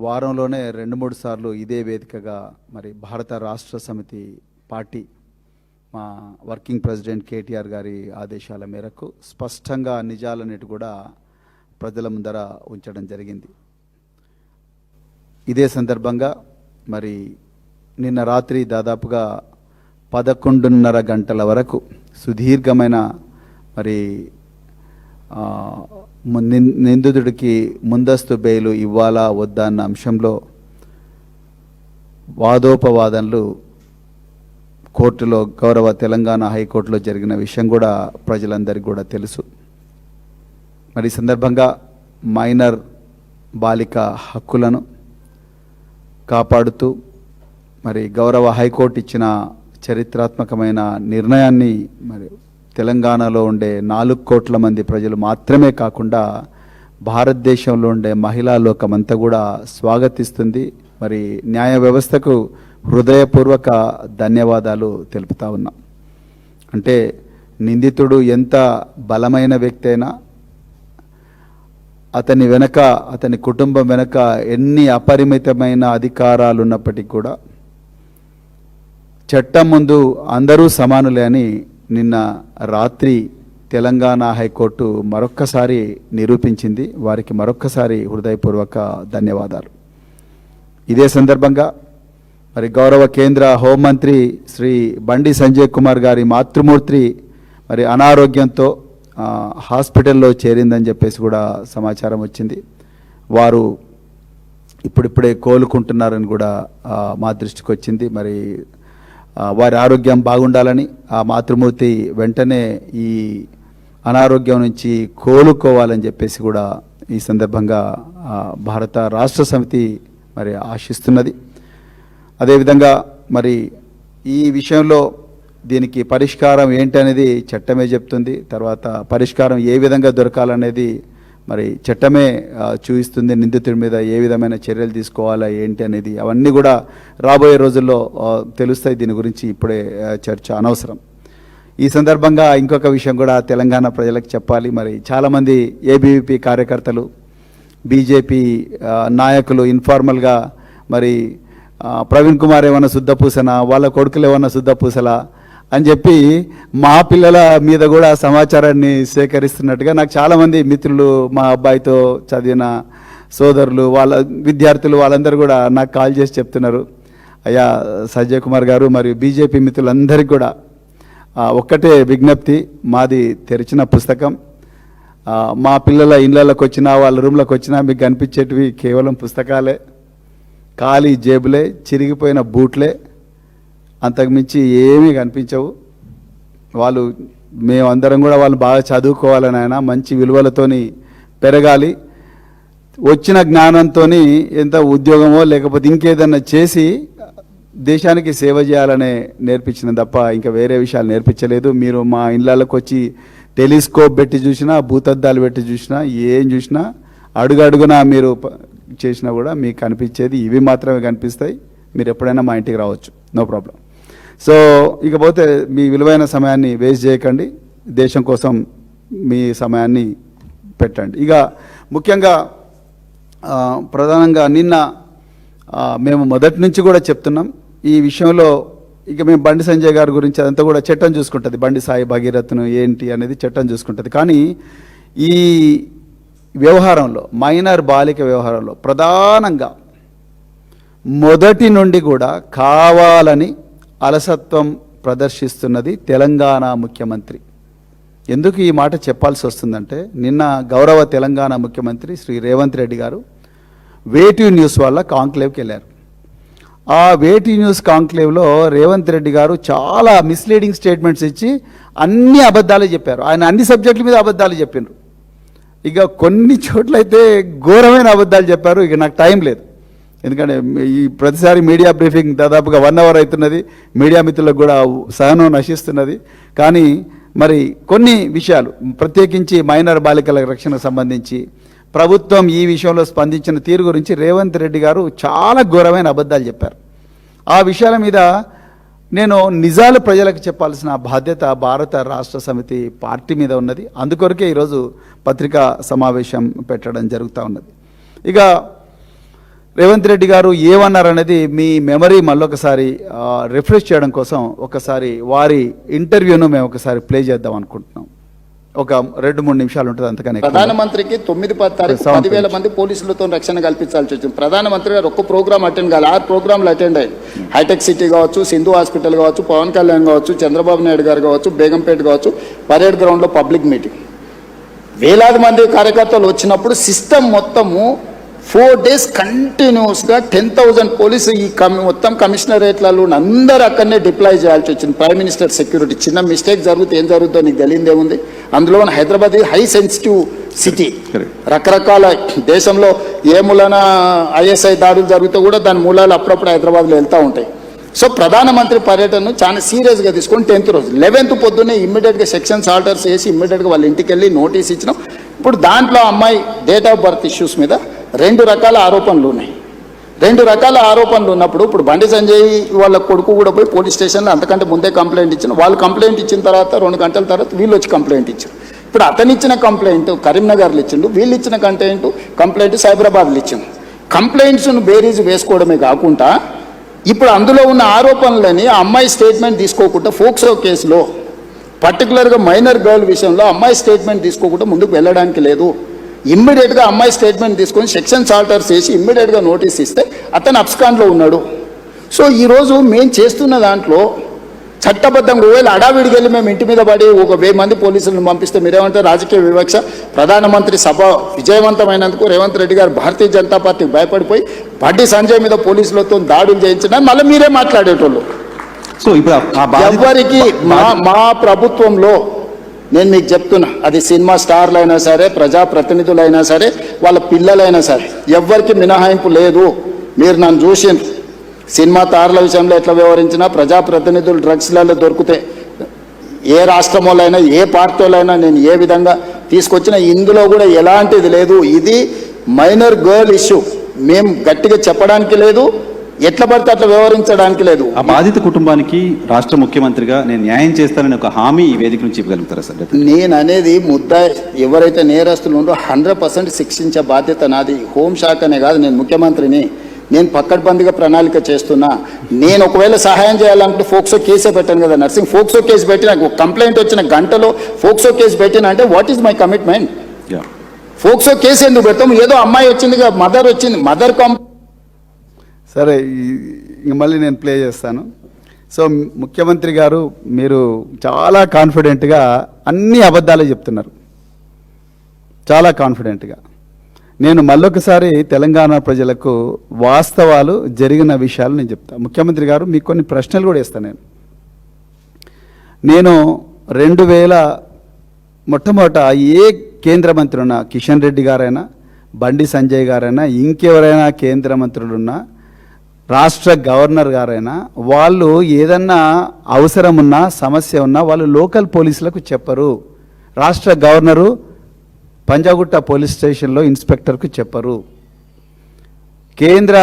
వారంలోనే 2-3 సార్లు ఇదే వేదికగా మరి భారత రాష్ట్ర సమితి పార్టీ మా వర్కింగ్ ప్రెసిడెంట్ కేటీఆర్ గారి ఆదేశాల మేరకు స్పష్టంగా నిజాలన్నిటి కూడా ప్రజల ముందర ఉంచడం జరిగింది. ఇదే సందర్భంగా మరి నిన్న రాత్రి దాదాపుగా 11:30 గంటల వరకు సుదీర్ఘమైన మరి నిందితుడికి ముందస్తు బెయిలు ఇవ్వాలా వద్దా అన్న అంశంలో వాదోపవాదనలు కోర్టులో గౌరవ తెలంగాణ హైకోర్టులో జరిగిన విషయం కూడా ప్రజలందరికీ కూడా తెలుసు. మరి ఈ సందర్భంగా మైనర్ బాలిక హక్కులను కాపాడుతూ మరి గౌరవ హైకోర్టు ఇచ్చిన చరిత్రాత్మకమైన నిర్ణయాన్ని మరి తెలంగాణలో ఉండే 4 కోట్ల మంది ప్రజలు మాత్రమే కాకుండా భారతదేశంలో ఉండే మహిళా లోకమంతా కూడా స్వాగతిస్తుంది. మరి న్యాయ వ్యవస్థకు హృదయపూర్వక ధన్యవాదాలు తెలుపుతా ఉన్నాం. అంటే నిందితుడు ఎంత బలమైన వ్యక్తి అయినా అతని వెనక అతని కుటుంబం వెనక ఎన్ని అపరిమితమైన అధికారాలు ఉన్నప్పటికీ కూడా చట్టం ముందు అందరూ సమానులే అని నిన్న రాత్రి తెలంగాణ హైకోర్టు మరొక్కసారి నిరూపించింది. వారికి మరొక్కసారి హృదయపూర్వక ధన్యవాదాలు. ఇదే సందర్భంగా మరి గౌరవ కేంద్ర హోంమంత్రి శ్రీ బండి సంజయ్ కుమార్ గారి మాతృమూర్తి మరి అనారోగ్యంతో హాస్పిటల్లో చేరిందని చెప్పేసి కూడా సమాచారం వచ్చింది. వారు ఇప్పుడిప్పుడే కోలుకుంటున్నారని కూడా మా దృష్టికి వచ్చింది. మరి వారి ఆరోగ్యం బాగుండాలని ఆ మాతృమూర్తి వెంటనే ఈ అనారోగ్యం నుంచి కోలుకోవాలని చెప్పేసి కూడా ఈ సందర్భంగా భారత రాష్ట్ర సమితి మరి ఆశిస్తున్నది. అదేవిధంగా మరి ఈ విషయంలో దీనికి పరిష్కారం ఏంటి అనేది చట్టమే చెప్తుంది. తర్వాత పరిష్కారం ఏ విధంగా దొరకాలనేది మరి చట్టమే చూపిస్తుంది. నిందితుడి మీద ఏ విధమైన చర్యలు తీసుకోవాలా ఏంటి అనేది అవన్నీ కూడా రాబోయే రోజుల్లో తెలుస్తాయి. దీని గురించి ఇప్పుడే చర్చ అనవసరం. ఈ సందర్భంగా ఇంకొక విషయం కూడా తెలంగాణ ప్రజలకు చెప్పాలి. మరి చాలామంది ఏబీవీపీ కార్యకర్తలు బీజేపీ నాయకులు ఇన్ఫార్మల్గా మరి ప్రవీణ్ కుమార్ ఏమన్నా శుద్ధపూసనా, వాళ్ళ కొడుకులు ఏమన్నా శుద్ధపూసలా అని చెప్పి మా పిల్లల మీద కూడా సమాచారాన్ని సేకరిస్తున్నట్టుగా నాకు చాలామంది మిత్రులు, మా అబ్బాయితో చదివిన సోదరులు, వాళ్ళ విద్యార్థులు వాళ్ళందరూ కూడా నాకు కాల్ చేసి చెప్తున్నారు. అయ్యా సంజయ్ కుమార్ గారు మరియు బీజేపీ మిత్రులందరికీ కూడా ఒక్కటే విజ్ఞప్తి, మాది తెరిచిన పుస్తకం. మా పిల్లల ఇళ్ళకి వచ్చినా వాళ్ళ రూమ్లకు వచ్చినా మీకు కనిపించేటివి కేవలం పుస్తకాలే, ఖాళీ జేబులే, చిరిగిపోయిన బూట్లే, అంతకుమించి ఏమీ కనిపించవు. వాళ్ళు మేమందరం కూడా వాళ్ళు బాగా చదువుకోవాలని ఆయన మంచి విలువలతోని పెరగాలి, వచ్చిన జ్ఞానంతో ఎంత ఉద్యోగమో లేకపోతే ఇంకేదన్నా చేసి దేశానికి సేవ చేయాలనే నేర్పించిన తప్ప ఇంకా వేరే విషయాలు నేర్పించలేదు. మీరు మా ఇళ్ళకి వచ్చి టెలిస్కోప్ పెట్టి చూసినా, భూతద్దాలు పెట్టి చూసినా, ఏం చూసినా అడుగడుగునా మీరు చేసినా కూడా మీకు కనిపించేది ఇవి మాత్రమే కనిపిస్తాయి. మీరు ఎప్పుడైనా మా ఇంటికి రావచ్చు, నో ప్రాబ్లం. సో ఇకపోతే మీ విలువైన సమయాన్ని వేస్ట్ చేయకండి, దేశం కోసం మీ సమయాన్ని పెట్టండి. ఇక ముఖ్యంగా ప్రధానంగా నిన్న మేము మొదటి నుంచి కూడా చెప్తున్నాం ఈ విషయంలో. ఇక మేము బండి సంజయ్ గారి గురించి అదంతా కూడా చట్టం చూసుకుంటుంది, బండి సాయి భగీరథను ఏంటి అనేది చట్టం చూసుకుంటుంది. కానీ ఈ వ్యవహారంలో మైనర్ బాలిక వ్యవహారంలో ప్రధానంగా మొదటి నుండి కూడా కావాలని అలసత్వం ప్రదర్శిస్తున్నది తెలంగాణ ముఖ్యమంత్రి. ఎందుకు ఈ మాట చెప్పాల్సి వస్తుందంటే నిన్న గౌరవ తెలంగాణ ముఖ్యమంత్రి శ్రీ రేవంత్ రెడ్డి గారు వేటివ్ న్యూస్ వాళ్ళ కాంక్లేవ్కి వెళ్ళారు. ఆ వేటివ్ న్యూస్ కాంక్లేవ్లో రేవంత్ రెడ్డి గారు చాలా మిస్లీడింగ్ స్టేట్మెంట్స్ ఇచ్చి అన్ని అబద్ధాలు చెప్పారు. ఆయన అన్ని సబ్జెక్టుల మీద అబద్ధాలు చెప్పినారు. ఇక కొన్ని చోట్లయితే ఘోరమైన అబద్ధాలు చెప్పారు. ఇక నాకు టైం లేదు, ఎందుకంటే ఈ ప్రతిసారి మీడియా బ్రీఫింగ్ దాదాపుగా 1 అవర్ అవుతున్నది. మీడియా మిత్రులకు కూడా సహనం నశిస్తున్నది. కానీ మరి కొన్ని విషయాలు ప్రత్యేకించి మైనర్ బాలికల రక్షణకు సంబంధించి ప్రభుత్వం ఈ విషయంలో స్పందించిన తీరు గురించి రేవంత్ రెడ్డి గారు చాలా ఘోరమైన అబద్ధాలు చెప్పారు. ఆ విషయాల మీద నేను నిజాలు ప్రజలకు చెప్పాల్సిన బాధ్యత భారత రాష్ట్ర సమితి పార్టీ మీద ఉన్నది. అందుకొరకే ఈరోజు పత్రికా సమావేశం పెట్టడం జరుగుతూ ఉన్నది. ఇక రేవంత్ రెడ్డి గారు ఏమన్నారనేది మీ మెమరీ మళ్ళొకసారి రిఫ్రెష్ చేయడం కోసం ఒకసారి వారి ఇంటర్వ్యూను మేము ఒకసారి ప్లే చేద్దాం అనుకుంటున్నాం. ఒక 2-3 నిమిషాలు ఉంటుంది, అంతకనే. ప్రధానమంత్రికి 9-10 తారీఖు 10,000 మంది పోలీసులతో రక్షణ కల్పించాల్సి వచ్చింది. ప్రధానమంత్రి గారు ఒక్క ప్రోగ్రామ్ అటెండ్ కాదు, 6 ప్రోగ్రాంలు అటెండ్ అయ్యాయి. హైటెక్ సిటీ కావచ్చు, సింధు హాస్పిటల్ కావచ్చు, పవన్ కళ్యాణ్ కావచ్చు, చంద్రబాబు నాయుడు గారు కావచ్చు, బేగంపేట కావచ్చు, పరేడ్ గ్రౌండ్లో పబ్లిక్ మీటింగ్. వేలాది మంది కార్యకర్తలు వచ్చినప్పుడు సిస్టమ్ మొత్తము 4 days కంటిన్యూస్గా 10,000 పోలీసు ఈ మొత్తం కమిషనరేట్లలో అందరూ అక్కడనే డిప్లాయ్ చేయాల్సి వచ్చింది. Prime minister security. చిన్న మిస్టేక్ జరిగితే ఏం జరుగుతుందో నీకు తెలియదే ఉంది. అందులో హైదరాబాద్ హై సెన్సిటివ్ సిటీ. రకరకాల దేశంలో ఏ మూలన ఐఎస్ఐ దాడులు జరిగితే కూడా దాని మూలాలు అప్పుడప్పుడు హైదరాబాద్లో వెళ్తూ ఉంటాయి. సో ప్రధానమంత్రి పర్యటనను చాలా సీరియస్గా తీసుకొని 10th రోజు 11th పొద్దున్నే ఇమ్మీడియట్గా సెక్షన్స్ ఆర్డర్స్ వేసి ఇమ్మీడియట్గా వాళ్ళ ఇంటికి వెళ్ళి నోటీస్ ఇచ్చినాం. ఇప్పుడు దాంట్లో అమ్మాయి డేట్ ఆఫ్ బర్త్ ఇష్యూస్ మీద 2 రకాల ఆరోపణలు ఉన్నాయి. 2 రకాల ఆరోపణలు ఉన్నప్పుడు ఇప్పుడు బండి సంజయ్ వాళ్ళ కొడుకు కూడా పోయి పోలీస్ స్టేషన్లో అంతకంటే ముందే కంప్లైంట్ ఇచ్చిన. వాళ్ళు కంప్లైంట్ ఇచ్చిన తర్వాత 2 గంటల తర్వాత వీళ్ళు వచ్చి కంప్లైంట్ ఇచ్చారు. ఇప్పుడు అతను ఇచ్చిన కంప్లైంట్ కరీంనగర్లో ఇచ్చిండు, వీళ్ళు ఇచ్చిన కంప్లైంట్ సైబరాబాద్లో ఇచ్చిండు. కంప్లైంట్స్ను బేరీజ్ వేసుకోవడమే కాకుండా ఇప్పుడు అందులో ఉన్న ఆరోపణలని ఆ అమ్మాయి స్టేట్మెంట్ తీసుకోకుండా ఫోక్సో కేసులో పర్టికులర్గా మైనర్ గర్ల్ విషయంలో అమ్మాయి స్టేట్మెంట్ తీసుకోకుండా ముందుకు వెళ్ళడానికి లేదు. ఇమ్మీడియట్గా అమ్మాయి స్టేట్మెంట్ తీసుకొని సెక్షన్స్ ఆర్డర్స్ చేసి ఇమ్మీడియట్గా నోటీస్ ఇస్తే అతను అబ్స్కాండ్లో ఉన్నాడు. సో ఈరోజు మేము చేస్తున్న దాంట్లో చట్టబద్ధంగా ఒకవేళ అడావిడికి వెళ్ళి మేము ఇంటి మీద పడి 1,000 మంది పోలీసులను పంపిస్తే మీరేమంటారు? రాజకీయ వివక్ష. ప్రధానమంత్రి సభ విజయవంతమైనందుకు రేవంత్ రెడ్డి గారు భారతీయ జనతా పార్టీకి భయపడిపోయి బండి సంజయ్ మీద పోలీసులతో దాడులు చేయించిన మళ్ళీ మీరే మాట్లాడేటోళ్ళు. సో ఇప్పుడు ఎవరికి మా ప్రభుత్వంలో నేను మీకు చెప్తున్నా, అది సినిమా స్టార్లు అయినా సరే, ప్రజాప్రతినిధులైనా సరే, వాళ్ళ పిల్లలైనా సరే, ఎవ్వరికి మినహాయింపు లేదు. మీరు నన్ను చూసిండ్రు సినిమా తారల విషయంలో ఎట్లా వ్యవహరించినా, ప్రజాప్రతినిధులు డ్రగ్స్లలో దొరికితే ఏ రాష్ట్రంలోనైనా ఏ పార్టీలైనా నేను ఏ విధంగా తీసుకొచ్చినా ఇందులో కూడా ఎలాంటిది లేదు. ఇది మైనర్ గర్ల్ ఇష్యూ. మేము గట్టిగా చెప్పడానికి లేదు, ఎట్లా పడితే అట్లా వ్యవహరించడానికి లేదు. ఆ బాధిత కుటుంబానికి రాష్ట్ర ముఖ్యమంత్రిగా నేను న్యాయం చేస్తానని ఒక హామీ ఈ వేదిక నుంచి ఇవ్వగలుగుతారా సార్? నేను అనేది ఎవరైతే నేరస్తులు ఉందో 100% శిక్షించే బాధ్యత నాది. హోంశాఖనే కాదు, నేను ముఖ్యమంత్రిని. నేను పక్కడ్బందీగా ప్రణాళిక చేస్తున్నా. నేను ఒకవేళ సహాయం చేయాలనుకుంటే ఫోక్సో కేసే పెట్టాను కదా నర్సింగ్. ఫోక్సో కేసు పెట్టిన కంప్లైంట్ వచ్చిన గంటలో ఫోక్సో కేసు పెట్టిన అంటే what is my commitment? POCSO case ఎందుకు పెడతాం? ఏదో అమ్మాయి వచ్చింది, మదర్ వచ్చింది, మదర్ సరే, మళ్ళీ నేను ప్లే చేస్తాను. సో ముఖ్యమంత్రి గారు మీరు చాలా కాన్ఫిడెంట్గా అన్ని అబద్ధాలే చెప్తున్నారు, చాలా కాన్ఫిడెంట్గా. నేను మళ్ళొకసారి తెలంగాణ ప్రజలకు వాస్తవాలు జరిగిన విషయాలు నేను చెప్తాను. ముఖ్యమంత్రి గారు మీకు కొన్ని ప్రశ్నలు కూడా ఇస్తాను. నేను 2000 మొట్టమొదట ఏ కేంద్ర మంత్రి ఉన్నా, కిషన్ రెడ్డి గారైనా, బండి సంజయ్ గారైనా, ఇంకెవరైనా కేంద్ర మంత్రులున్నా, రాష్ట్ర గవర్నర్ గారైనా, వాళ్ళు ఏదన్నా అవసరం ఉన్నా, సమస్య ఉన్నా వాళ్ళు లోకల్ పోలీసులకు చెప్పరు. రాష్ట్ర గవర్నరు పంజాగుట్ట పోలీస్ స్టేషన్లో ఇన్స్పెక్టర్కు చెప్పరు. కేంద్ర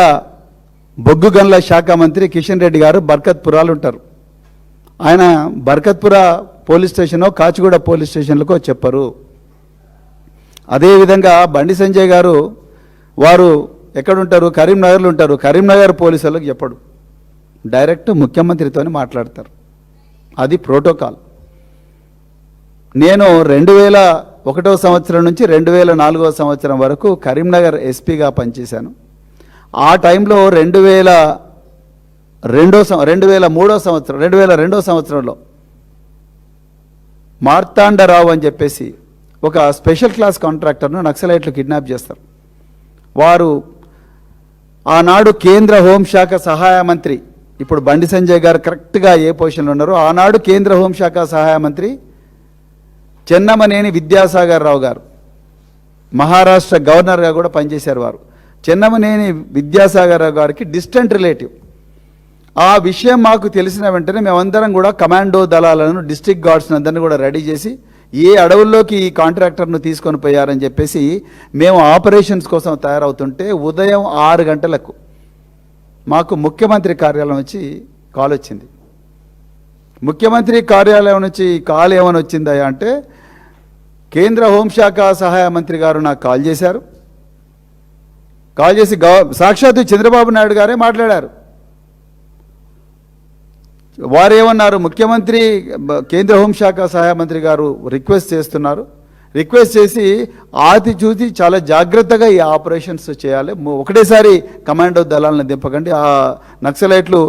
బొగ్గు గనుల శాఖ మంత్రి కిషన్ రెడ్డి గారు బర్కత్పురాలు ఉంటారు, ఆయన బర్కత్పుర పోలీస్ స్టేషనో కాచిగూడ పోలీస్ స్టేషన్లకో చెప్పరు. అదేవిధంగా బండి సంజయ్ గారు వారు ఎక్కడుంటారు? కరీంనగర్లో ఉంటారు, కరీంనగర్ పోలీసులకు చెప్పడు, డైరెక్ట్ ముఖ్యమంత్రితోనే మాట్లాడతారు. అది ప్రోటోకాల్. నేను 2001వ సంవత్సరం నుంచి 2004వ సంవత్సరం వరకు కరీంనగర్ ఎస్పీగా పనిచేశాను. ఆ టైంలో 2002వ సంవత్సరంలో మార్తాండరావు అని చెప్పేసి ఒక స్పెషల్ క్లాస్ కాంట్రాక్టర్ను నక్సలైట్లు కిడ్నాప్ చేస్తారు. వారు ఆనాడు కేంద్ర హోంశాఖ సహాయ మంత్రి, ఇప్పుడు బండి సంజయ్ గారు కరెక్ట్గా ఏ పొజిషన్లో ఉన్నారో ఆనాడు కేంద్ర హోంశాఖ సహాయ మంత్రి చెన్నమనేని విద్యాసాగర్ రావు గారు, మహారాష్ట్ర గవర్నర్గా కూడా పనిచేశారు వారు. చెన్నమనేని విద్యాసాగర్ రావు గారికి డిస్టెంట్ రిలేటివ్. ఆ విషయం మాకు తెలిసిన వెంటనే మేమందరం కూడా కమాండో దళాలను, డిస్ట్రిక్ట్ గార్డ్స్ని అందరినీ కూడా రెడీ చేసి ఏ అడవుల్లోకి ఈ కాంట్రాక్టర్ను తీసుకొని పోయారని చెప్పేసి మేము ఆపరేషన్స్ కోసం తయారవుతుంటే ఉదయం 6 గంటలకు మాకు ముఖ్యమంత్రి కార్యాలయం నుంచి కాల్ వచ్చింది. ముఖ్యమంత్రి కార్యాలయం నుంచి కాల్ ఏమని వచ్చిందా అంటే, కేంద్ర హోంశాఖ సహాయ మంత్రి గారు నాకు కాల్ చేశారు, కాల్ చేసి సాక్షాత్తు చంద్రబాబు నాయుడు గారే మాట్లాడారు. వారేమన్నారు, ముఖ్యమంత్రి కేంద్ర హోంశాఖ సహాయ మంత్రి గారు రిక్వెస్ట్ చేస్తున్నారు, రిక్వెస్ట్ చేసి ఆతి చూసి చాలా జాగ్రత్తగా ఈ ఆపరేషన్స్ చేయాలి, ఒకటేసారి కమాండో దళాలను దింపకండి, ఆ నక్సలైట్లు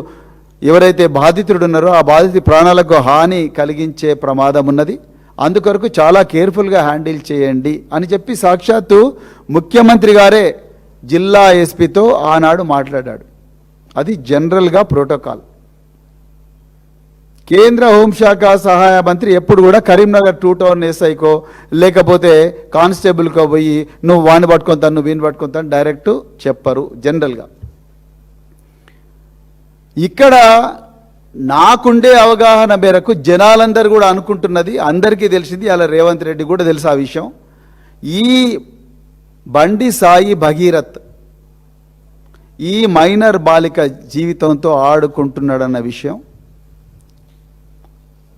ఎవరైతే బాధితుడు ఉన్నారో ఆ బాధిత ప్రాణాలకు హాని కలిగించే ప్రమాదం ఉన్నది, అందుకొరకు చాలా కేర్ఫుల్గా హ్యాండిల్ చేయండి అని చెప్పి సాక్షాత్తు ముఖ్యమంత్రి గారే జిల్లా ఎస్పీతో ఆనాడు మాట్లాడాడు. అది జనరల్గా ప్రోటోకాల్. కేంద్ర హోంశాఖ సహాయ మంత్రి ఎప్పుడు కూడా కరీంనగర్ 2 టౌన్ ఎస్ఐకో లేకపోతే కానిస్టేబుల్కో పోయి నువ్వు వాడిని పట్టుకొంతాను నువ్వు వీని పట్టుకొంతాను డైరెక్ట్ చెప్పరు జనరల్గా. ఇక్కడ నాకుండే అవగాహన మేరకు జనాలందరూ కూడా అనుకుంటున్నది, అందరికీ తెలిసింది, అలా రేవంత్ రెడ్డి కూడా తెలుసు ఆ విషయం, ఈ బండి సాయి భగీరథ్ ఈ మైనర్ బాలిక జీవితంతో ఆడుకుంటున్నాడన్న విషయం,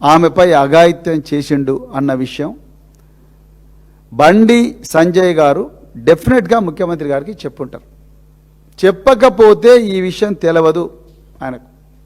ఆమెపై అఘాయిత్యం చేసిండు అన్న విషయం బండి సంజయ్ గారు డెఫినెట్గా ముఖ్యమంత్రి గారికి చెప్పుంటారు. చెప్పకపోతే ఈ విషయం తెలవదు ఆయనకు.